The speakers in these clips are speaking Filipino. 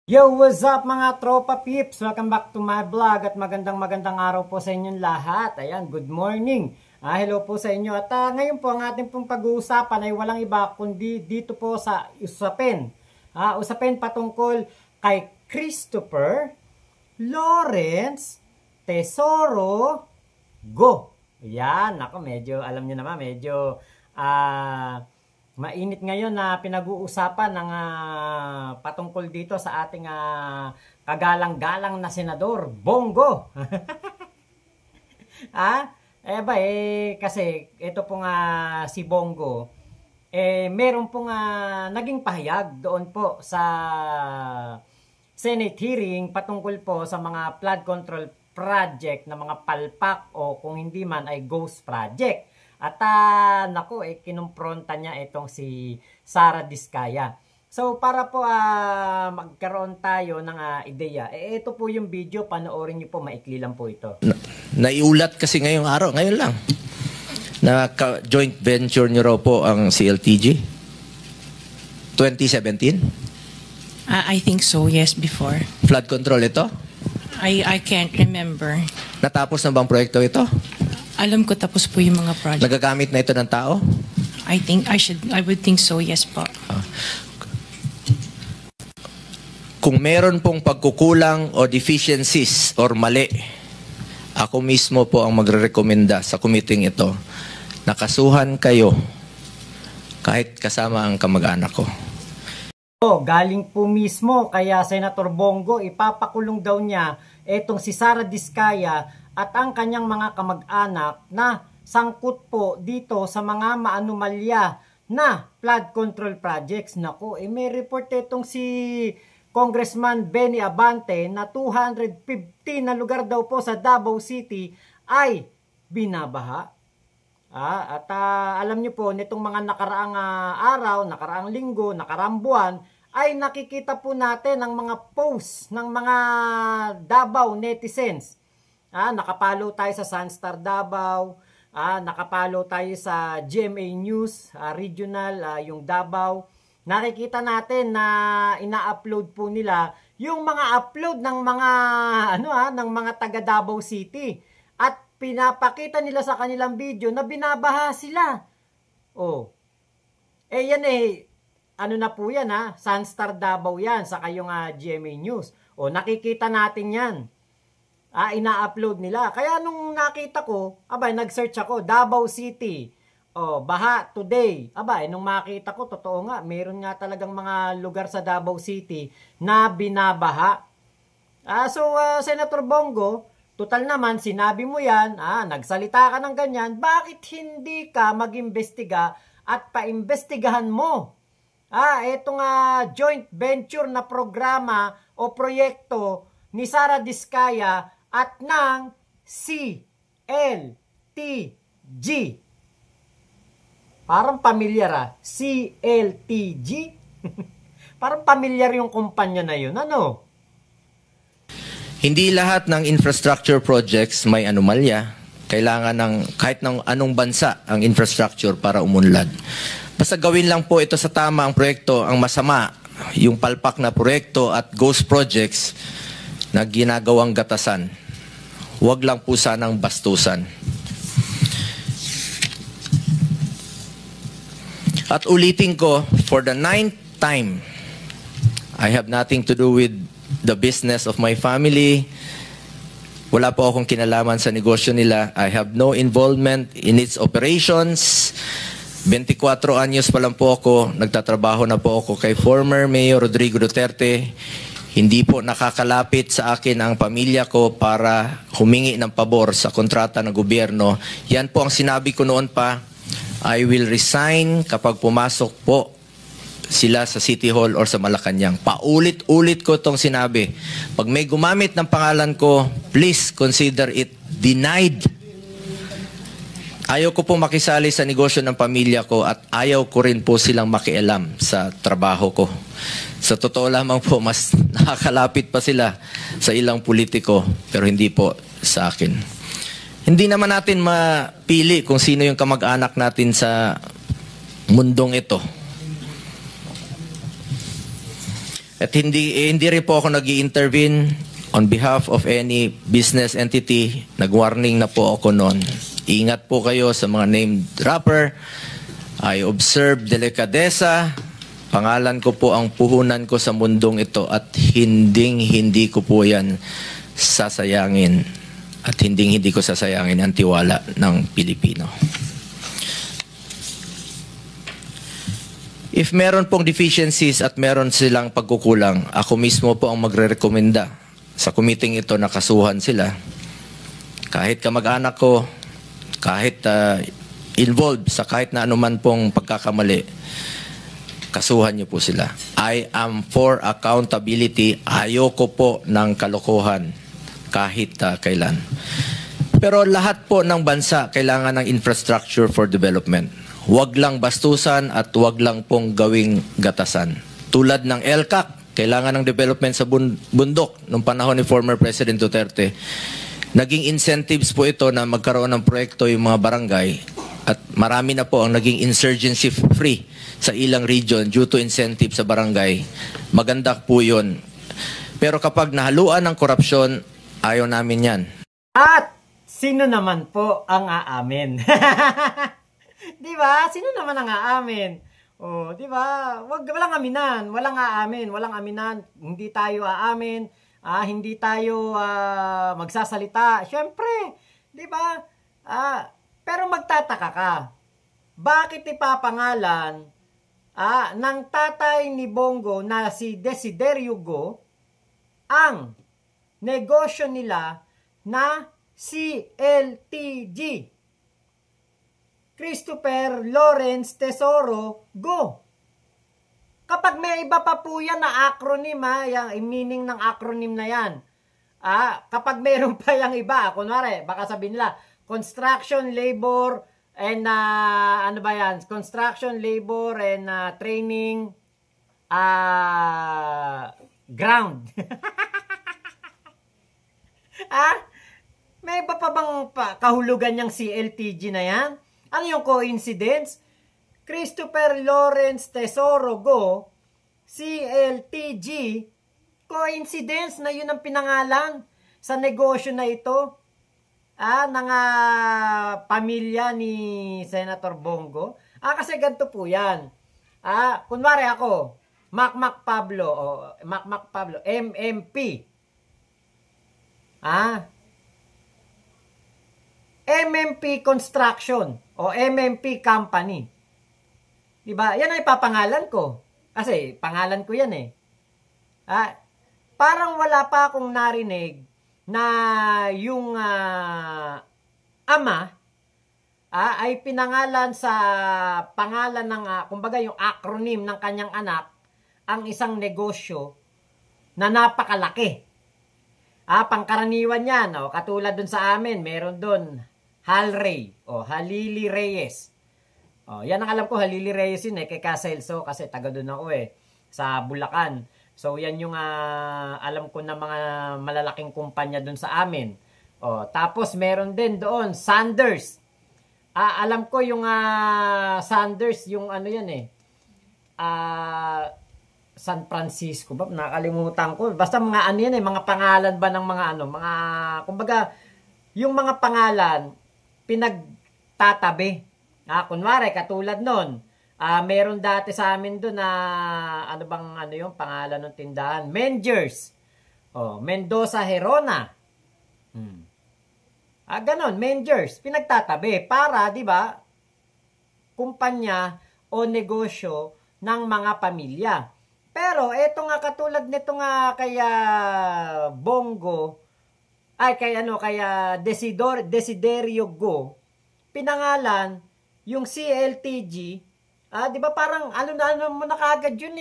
Yo, what's up mga tropa peeps? Welcome back to my vlog at magandang araw po sa inyong lahat. Ayan, good morning. Hello po sa inyo. At ngayon po ang ating pong pag-uusapan ay walang iba kundi dito po sa usapin. Usapin patungkol kay Christopher Lawrence Tesoro Go. Ayan, ako medyo, alam nyo naman, medyo mainit ngayon na pinag-uusapan ng patungkol dito sa ating kagalang-galang na senador, Bongo. Kasi ito pong si Bongo, meron pong naging pahayag doon po sa Senate hearing patungkol po sa mga flood control project na mga palpak o kung hindi man ay ghost project. At kinumpronta niya itong si Sara Diskaya. So para po magkaroon tayo ng ideya, ito po yung video, panoorin niyo po, maikli lang po ito. Naiulat kasi ngayong araw, ngayon lang, na joint venture niyo raw po ang CLTG 2017? I think so, yes, before. Flood control ito? I can't remember. Natapos na bang proyekto ito? Alam ko tapos po yung mga project. Nagagamit na ito ng tao? I would think so, yes po. Kung meron pong pagkukulang o deficiencies or mali, ako mismo po ang magre-rekomenda sa committee ito. Nakasuhan kayo kahit kasama ang kamag-anak ko. Galing po mismo kaya Senator Bongo, ipapakulong daw niya etong si Sara Diskaya at ang kanyang mga kamag-anak na sangkot po dito sa mga maanumalya na flood control projects. Naku, may report itong si Congressman Benny Abante na 250 na lugar daw po sa Davao City ay binabaha. Alam niyo po, nitong mga nakaraang araw, nakaraang linggo, nakaraang buwan, ay nakikita po natin ang mga posts ng mga Davao netizens. Nakapalo tayo sa Sunstar Davao, nakapalo tayo sa GMA News, regional, yung Davao. Nakikita natin na ina-upload po nila yung mga upload ng mga ng mga taga Davao City at pinapakita nila sa kanilang video na binabaha sila. Yan na po yan Sunstar Davao yan sa kayong GMA News. Nakikita natin yan. Ina-upload nila. Kaya nung nakita ko, nag-search ako, Davao City. Baha today. Nung makita ko, totoo nga, meron nga talagang mga lugar sa Davao City na binabaha. Senator Bongo, total naman, sinabi mo yan, nagsalita ka ng ganyan, bakit hindi ka mag-imbestiga at paimbestigahan mo? Itong joint venture na programa o proyekto ni Sara Diskaya at ng CLTG. Parang pamilyar CLTG? Parang pamilyar yung kumpanya na yun. Hindi lahat ng infrastructure projects may anomalya. Kailangan ng kahit ng anong bansa ang infrastructure para umunlad. Basta gawin lang po ito sa tama ang proyekto. Ang masama, yung palpak na proyekto at ghost projects na ginagawang gatasan. Huwag lang po sanang bastusan. At ulitin ko, for the 9th time, I have nothing to do with the business of my family. Wala po akong kinalaman sa negosyo nila. I have no involvement in its operations. 24 anyos pa lang po ako, nagtatrabaho na po ako kay former Mayor Rodrigo Duterte. Hindi po nakakalapit sa akin ang pamilya ko para humingi ng pabor sa kontrata ng gobyerno. Yan po ang sinabi ko noon pa. I will resign kapag pumasok po sila sa City Hall or sa Malacanang. Paulit-ulit ko itong sinabi. Pag may gumamit ng pangalan ko, please consider it denied. Ayaw ko po makisali sa negosyo ng pamilya ko at ayaw ko rin po silang makialam sa trabaho ko. Sa totoo lamang po, mas nakakalapit pa sila sa ilang politiko, pero hindi po sa akin. Hindi naman natin mapili kung sino yung kamag-anak natin sa mundong ito. At hindi rin po ako nag-i-intervene on behalf of any business entity. Nag-warning na po ako noon. Ingat po kayo sa mga named dropper. I observe delikadesa. Pangalan ko po ang puhunan ko sa mundong ito at hindi ko po yan sasayangin. At hindi ko sasayangin ang tiwala ng Pilipino. If meron pong deficiencies at meron silang pagkukulang, ako mismo po ang magre-rekomenda sa committee ito na kasuhan sila. Kahit kamag-anak ko, kahit involved sa kahit na anuman pong pagkakamali, kasuhan niyo po sila. I am for accountability. Ayoko po ng kalokohan kahit kailan. Pero lahat po ng bansa kailangan ng infrastructure for development. Huwag lang bastusan at huwag lang pong gawing gatasan. Tulad ng LCAC, kailangan ng development sa bundok noong panahon ni former President Duterte. Naging incentives po ito na magkaroon ng proyekto yung mga barangay at marami na po ang naging insurgency free sa ilang region due to incentive sa barangay. Maganda po yun. Pero kapag nahaluan ng korupsyon, ayaw namin yan. At sino naman po ang aamin? Di ba? Sino naman ang aamin? Oh, di ba? Walang aminan, walang aamin, walang aminan. Hindi tayo aamin, hindi tayo magsasalita. Syempre, di ba? Pero magtataka ka. Bakit ipapangalan ng tatay ni Bongo na si Desiderio Go ang negosyo nila na CLTG? Christopher Lawrence Tesoro Go. Kapag may iba pa po yan na acronym, yung meaning ng acronym na yan. Kapag mayroon pa yung iba, kunwari, baka sabihin nila, construction, labor, and ano ba yan? Construction, labor, and training, ground. May iba pa bang kahulugan yung CLTG na yan? Ano yung coincidence? Christopher Lawrence Tesoro Go, CLTG, coincidence na yun ang pinangalan sa negosyo na ito ng pamilya ni Senator Bongo. Kasi ganito po yan. Kunwari ako, Mac Pablo, MMP. MMP Construction o MMP Company. Diba? Yan ay papangalan ko. Kasi pangalan ko yan eh. Parang wala pa akong narinig na yung ama ay pinangalan sa pangalan ng, kumbaga yung acronym ng kanyang anak, ang isang negosyo na napakalaki. Pangkaraniwan yan. Katulad dun sa amin, meron dun Halray o Halili Reyes. Yan ang alam ko, Halili Reyes yun kay Caselso kasi taga doon ako sa Bulacan. So yan yung alam ko na mga malalaking kumpanya doon sa amin. Tapos meron din doon Sanders. Alam ko yung Sanders, yung ano yan San Francisco ba? Nakalimutan ko. Basta mga ano yan mga pangalan ba ng mga mga kumbaga yung mga pangalan pinagtatabi. Kunwari, katulad nun, meron dati sa amin doon na, yung pangalan ng tindahan? Mengers. Mendoza Herona. Ganon, Mengers. Pinagtatabi para, di ba, kumpanya o negosyo ng mga pamilya. Pero, eto nga katulad nito nga kaya Bongo, kaya Desiderio Go, pinangalan yung CLTG, di ba parang ano mo na kagad yun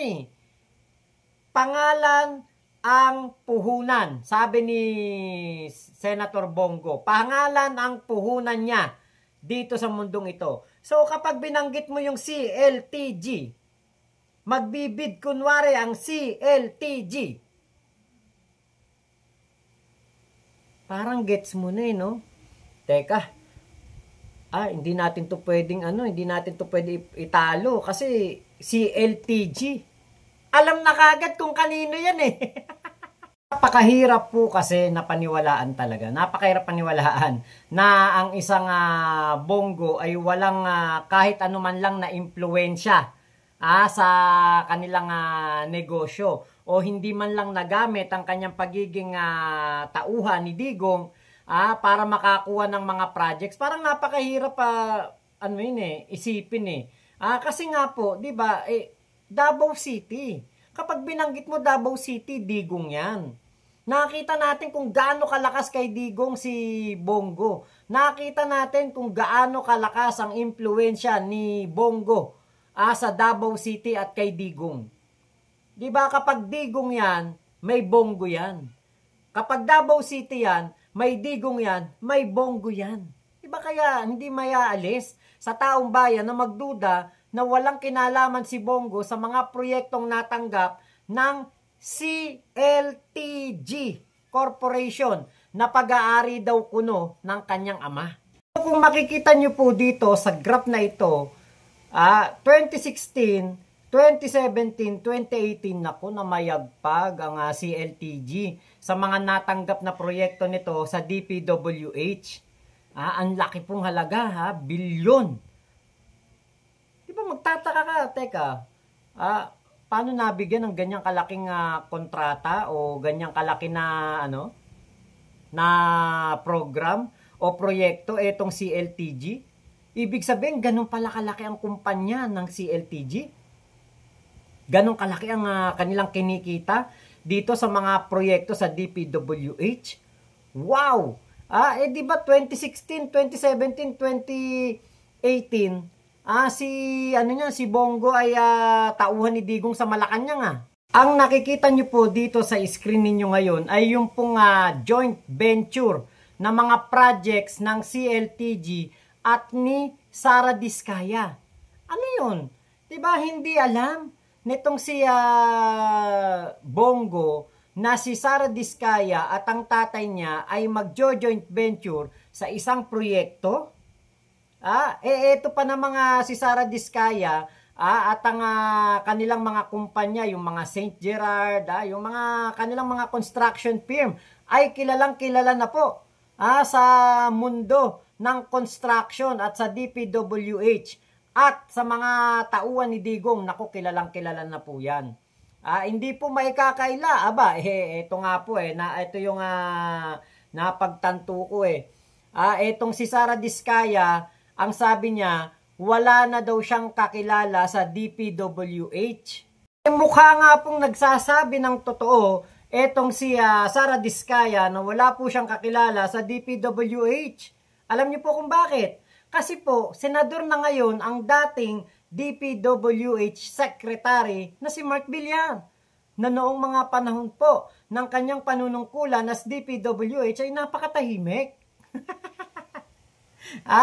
pangalan ang puhunan, sabi ni Senator Bongo, pangalan ang puhunan niya dito sa mundong ito. So kapag binanggit mo yung CLTG, magbibid kunwari ang CLTG. Parang gets mo na no? Teka. Hindi natin to pwedeng hindi natin to pwede italo kasi CLTG. Alam na kagad kung kanino yan eh. Napakahirap po kasi na paniwalaan talaga. Napakahirap paniwalaan na ang isang Bongo ay walang kahit anuman lang na impluwensya sa kanilang negosyo o hindi man lang nagamit ang kanyang pagiging tauhan ni Digong para makakuha ng mga projects. Parang napakahirap isipin eh. Kasi nga po, 'di ba, Davao City. Kapag binanggit mo Davao City, Digong 'yan. Nakita natin kung gaano kalakas kay Digong si Bongo. Nakita natin kung gaano kalakas ang impluwensya ni Bongo sa Davao City at kay Digong. 'Di ba kapag Digong 'yan, may Bongo 'yan. Kapag Davao City 'yan, may Digong 'yan, may Bongo 'yan. 'Di ba kaya hindi mayaalis sa taong bayan na magduda na walang kinalaman si Bongo sa mga proyektong natanggap ng CLTG Corporation na pag-aari daw kuno ng kanyang ama. Kung makikita nyo po dito sa graph na ito, 2016, 2017, 2018, naku, namayagpag ang CLTG sa mga natanggap na proyekto nito sa DPWH. Ang laki pong halaga, bilyon. Di ba magtataka ka, teka, paano nabigyan ng ganyang kalaking kontrata o ganyang kalaki na na program o proyekto etong CLTG? Ibig sabihin, ganun pala kalaki ang kumpanya ng CLTG? Ganun kalaki ang kanilang kinikita dito sa mga proyekto sa DPWH? Wow! Di ba 2016, 2017, 2018, si Bongo ay tauhan ni Digong sa Malacanang Ang nakikita nyo po dito sa screen ninyo ngayon ay yung pong joint venture na mga projects ng CLTG at ni Sara Diskaya. Ano yun? Diba hindi alam nitong si Bongo na si Sara Diskaya at ang tatay niya ay mag-joint venture sa isang proyekto? Ito pa na mga si Sara Diskaya at ang kanilang mga kumpanya, yung mga St. Gerard, yung mga kanilang mga construction firm ay kilalang kilala na po sa mundo ng construction at sa DPWH at sa mga tauhan ni Digong. Naku, kilalang kilala na po yan. Hindi po maikakaila. Ito nga po ito yung napagtanto ko itong si Sara Diskaya, ang sabi niya, wala na daw siyang kakilala sa DPWH. Mukha nga pong nagsasabi ng totoo etong si Sara Diskaya na wala po siyang kakilala sa DPWH. Alam niyo po kung bakit? Kasi po, senador na ngayon ang dating DPWH Secretary na si Mark Villar, na noong mga panahon po ng kanyang panunungkulan as DPWH ay napakatahimik.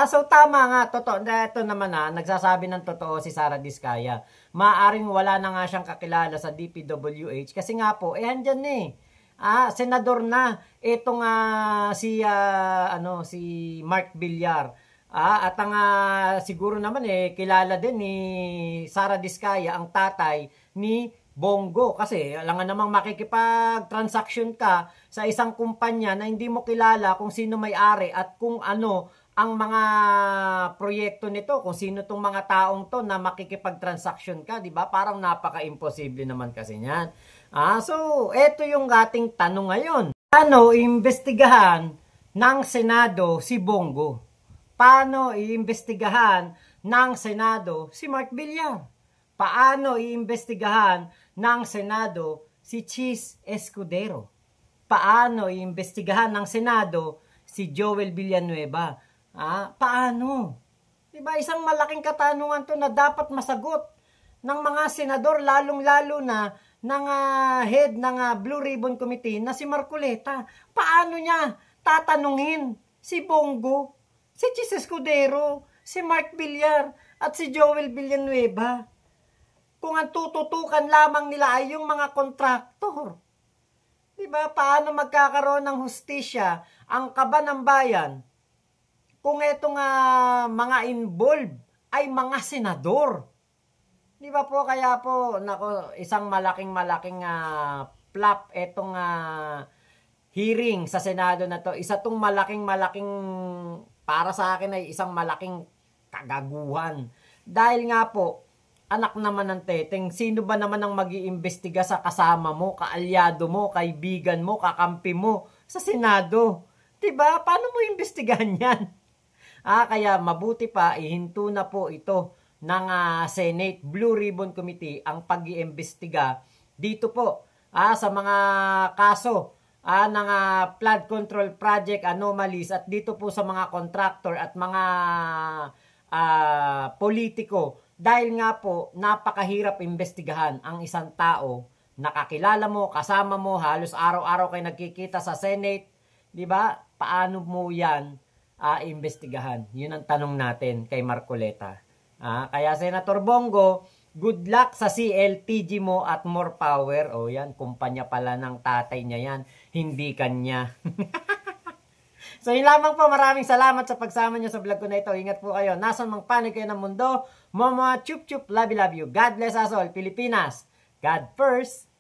So tama nga, totoo. Ito naman nagsasabi ng totoo si Sara Diskaya. Maaring wala na nga siyang kakilala sa DPWH kasi nga po, andyan senador na itong si Mark Villar. At ang siguro naman kilala din ni Sara Diskaya ang tatay ni Bongo kasi alangan namang makikipag-transaction ka sa isang kumpanya na hindi mo kilala kung sino may-ari at kung ano ang mga proyekto nito, kung sino tong mga taong to na makikipag-transaction ka, di ba? Parang napaka-imposible naman kasi niyan. So eto yung ating tanong ngayon. Paano iimbestigahan ng Senado si Bongo? Paano iimbestigahan ng Senado si Mark Villar? Paano iimbestigahan ng Senado si Chis Escudero? Paano iimbestigahan ng Senado si Joel Villanueva? Paano? Diba, isang malaking katanungan to na dapat masagot ng mga senador, lalong-lalo na ng head ng Blue Ribbon Committee na si Marcoleta. Paano niya tatanungin si Bongo, si Chis Escudero, si Mark Villar, at si Joel Villanueva kung ang tututukan lamang nila ay yung mga kontraktor? Diba? Paano magkakaroon ng hustisya ang kaba ng bayan kung itong mga involved ay mga senador? Di ba po, kaya po, nako, isang malaking flop etong hearing sa Senado na to. Isa tong malaking, para sa akin ay isang malaking kagaguhan. Dahil nga po, anak naman ng teteng, sino ba naman ang mag-iimbestiga sa kasama mo, kaalyado mo, kaibigan mo, kakampi mo sa Senado? Diba? Paano mo imbestigahan yan? Kaya mabuti pa, ihinto na po ito ng Senate Blue Ribbon Committee ang pag-iimbestiga dito po sa mga kaso ng flood control project anomalies at dito po sa mga contractor at mga politiko. Dahil nga po, napakahirap imbestigahan ang isang tao nakakilala mo, kasama mo, halos araw-araw kayo nagkikita sa Senate. Diba? Paano mo yan imbestigahan? Yun ang tanong natin kay Marcoleta. Kaya Senator Bongo, good luck sa CLTG mo at more power. O yan, kumpanya pala ng tatay niya yan, hindi kanya. So yun lamang po, maraming salamat sa pagsama niyo sa vlog ko na ito. Ingat po kayo, nasan mang panig kayo ng mundo. Mama chup chup, love you. God bless us all, Pilipinas. God first.